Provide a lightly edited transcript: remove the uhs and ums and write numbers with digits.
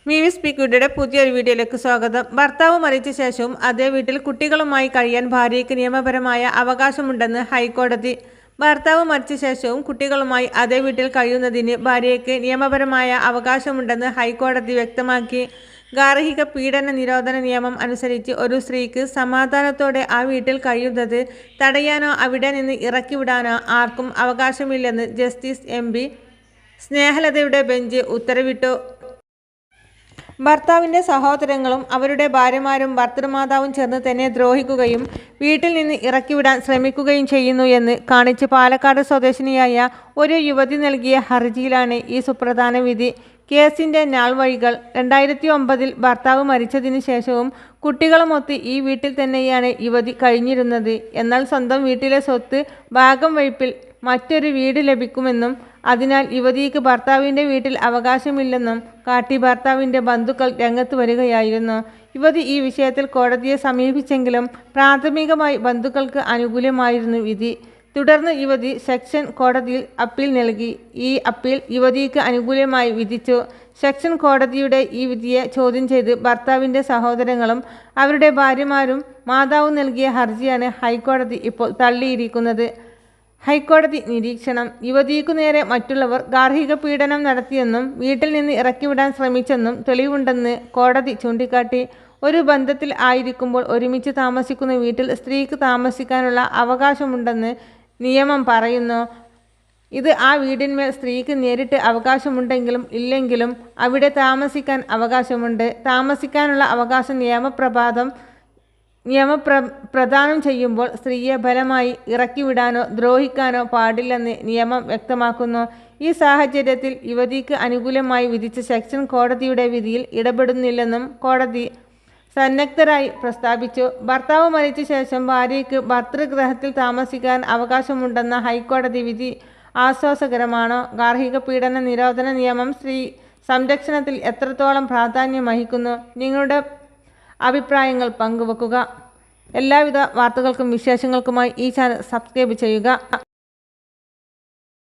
മീവി സ്പീക്കുയുടെ പുതിയൊരു വീഡിയോയിലേക്ക് സ്വാഗതം. ഭർത്താവ് മരിച്ച ശേഷവും അതേ വീട്ടിൽ കുട്ടികളുമായി കഴിയാൻ ഭാര്യയ്ക്ക് നിയമപരമായ അവകാശമുണ്ടെന്ന് ഹൈക്കോടതി. ഭർത്താവ് മരിച്ച ശേഷവും കുട്ടികളുമായി അതേ വീട്ടിൽ കഴിയുന്നതിന് ഭാര്യയ്ക്ക് നിയമപരമായ അവകാശമുണ്ടെന്ന് ഹൈക്കോടതി വ്യക്തമാക്കി. ഗാർഹിക പീഡന നിരോധന നിയമം അനുസരിച്ച് ഒരു സ്ത്രീക്ക് സമാധാനത്തോടെ ആ വീട്ടിൽ കഴിയുന്നത് തടയാനോ അവിടെ നിന്ന് ഇറക്കിവിടാനോ ആർക്കും അവകാശമില്ലെന്ന് ജസ്റ്റിസ് MP സ്നേഹലതയുടെ ബെഞ്ച് ഉത്തരവിട്ടു. ഭർത്താവിൻ്റെ സഹോദരങ്ങളും അവരുടെ ഭാര്യമാരും ഭർത്തൃമാതാവും ചേർന്ന് തന്നെ ദ്രോഹിക്കുകയും വീട്ടിൽ നിന്ന് ഇറക്കിവിടാൻ ശ്രമിക്കുകയും ചെയ്യുന്നു എന്ന് കാണിച്ച് പാലക്കാട് സ്വദേശിനിയായ ഒരു യുവതി നൽകിയ ഹർജിയിലാണ് ഈ സുപ്രധാന വിധി. കേസിൻ്റെ നാൾവഴികൾ 2009 ഭർത്താവ് മരിച്ചതിന് ശേഷവും കുട്ടികളുമൊത്ത് ഈ വീട്ടിൽ തന്നെയാണ് യുവതി കഴിഞ്ഞിരുന്നത്. എന്നാൽ സ്വന്തം വീട്ടിലെ സ്വത്ത് ഭാഗം വയ്പിൽ മറ്റൊരു വീട് ലഭിക്കുമെന്നും അതിനാൽ യുവതിക്ക് ഭർത്താവിൻ്റെ വീട്ടിൽ അവകാശമില്ലെന്നും കാട്ടി ഭർത്താവിൻ്റെ ബന്ധുക്കൾ രംഗത്ത് വരികയായിരുന്നു. യുവതി ഈ വിഷയത്തിൽ കോടതിയെ സമീപിച്ചെങ്കിലും പ്രാഥമികമായി ബന്ധുക്കൾക്ക് അനുകൂലമായിരുന്നു വിധി. തുടർന്ന് യുവതി സെക്ഷൻ കോടതിയിൽ അപ്പീൽ നൽകി. ഈ അപ്പീൽ യുവതിക്ക് അനുകൂലമായി വിധിച്ചു. സെക്ഷൻ കോടതിയുടെ ഈ വിധിയെ ചോദ്യം ചെയ്ത് ഭർത്താവിൻ്റെ സഹോദരങ്ങളും അവരുടെ ഭാര്യമാരും മാതാവും നൽകിയ ഹർജിയാണ് ഹൈക്കോടതി ഇപ്പോൾ തള്ളിയിരിക്കുന്നത്. ഹൈക്കോടതി നിരീക്ഷണം: യുവതിക്കു നേരെ മറ്റുള്ളവർ ഗാർഹിക പീഡനം നടത്തിയെന്നും വീട്ടിൽ നിന്ന് ഇറക്കിവിടാൻ ശ്രമിച്ചെന്നും തെളിവുണ്ടെന്ന് കോടതി ചൂണ്ടിക്കാട്ടി. ഒരു ബന്ധത്തിൽ ആയിരിക്കുമ്പോൾ ഒരുമിച്ച് താമസിക്കുന്ന വീട്ടിൽ സ്ത്രീക്ക് താമസിക്കാനുള്ള അവകാശമുണ്ടെന്ന് നിയമം പറയുന്നു. ഇത് ആ വീടിന്മേൽ സ്ത്രീക്ക് നേരിട്ട് അവകാശമുണ്ടെങ്കിലും ഇല്ലെങ്കിലും അവിടെ താമസിക്കാൻ അവകാശമുണ്ട്. താമസിക്കാനുള്ള അവകാശം നിയമപ്രദാനം ചെയ്യുമ്പോൾ സ്ത്രീയെ ബലമായി ഇറക്കിവിടാനോ ദ്രോഹിക്കാനോ പാടില്ലെന്ന് നിയമം വ്യക്തമാക്കുന്നു. ഈ സാഹചര്യത്തിൽ യുവതിക്ക് അനുകൂലമായി വിധിച്ച സെക്ഷൻ കോടതിയുടെ വിധിയിൽ ഇടപെടുന്നില്ലെന്നും കോടതി സന്നദ്ധരായി പ്രസ്താവിച്ചു. ഭർത്താവ് മരിച്ച ശേഷം ഭാര്യയ്ക്ക് ഭർതൃഗൃഹത്തിൽ താമസിക്കാൻ അവകാശമുണ്ടെന്ന ഹൈക്കോടതി വിധി ആശ്വാസകരമാണോ? ഗാർഹിക പീഡന നിരോധന നിയമം സ്ത്രീ സംരക്ഷണത്തിൽ എത്രത്തോളം പ്രാധാന്യമർഹിക്കുന്നു? നിങ്ങളുടെ അഭിപ്രായങ്ങൾ പങ്കുവെക്കുക. എല്ലാവിധ വാർത്തകൾക്കും വിശേഷങ്ങൾക്കുമായി ഈ ചാനൽ സബ്സ്ക്രൈബ് ചെയ്യുക.